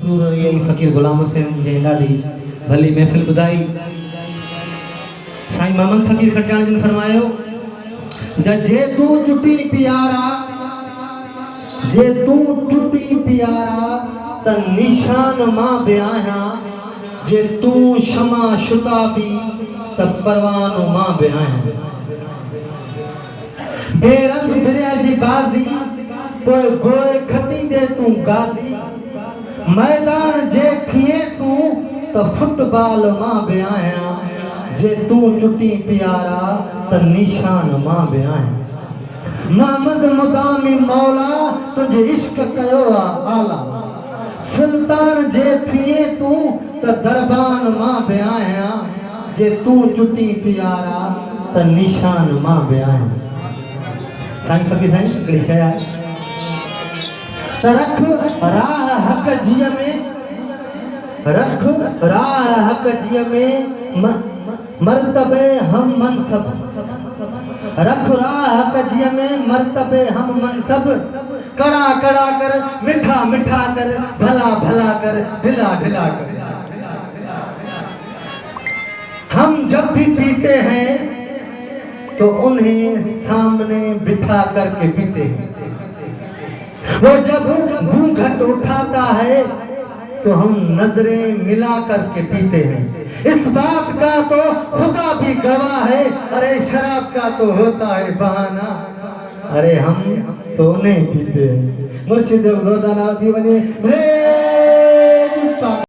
मसरूर ये फ़कीर गुलाम हुसैन जे ॾाढी भली महफ़िल ॿुधाई। साईं मोहम्मद फ़कीर खटियाणी जिन फरमायो जे तू चुटी प्यारा जे तू चुटी प्यारा त निशान मां ब्याहा जे तू शमा शुताबी त परवानो मां ब्याहा। बेरंग बिरिया जी बाज़ी कोई गोए खटी दे तू गाज़ी मैदान जे खिए तू त फुटबॉल मां ब्याहा जे तू चुटी प्यारा त निशान मां ब्याहा। मोहम्मद मुकामी मौला तुझे इश्क कयो आला सुल्तान जे थिए तू त दरबान मां ब्याहा जे तू चुटी प्यारा त निशान मां ब्याहा। साईं फ़कीर साईं हिकिड़ी शइ आहे रख राह हक़ जीअ में रख राह हक़ जीअ में मर्तबे हम मनसब रख राह हक़ जीअ में मर्तबे हम मनसब कड़ा कड़ा कर मिठा मिठा कर भला भला कर ढिला ढिला कर। हम जब भी पीते हैं तो उन्हें सामने बिठा करके पीते हैं। वो जब घूंघट उठाता है तो हम नजरें मिला करके पीते हैं। इस बात का तो खुदा भी गवाह है अरे शराब का तो होता है बहाना अरे हम तो नहीं पीते हैं। मुर्शिद ज़ोरदार आरती बने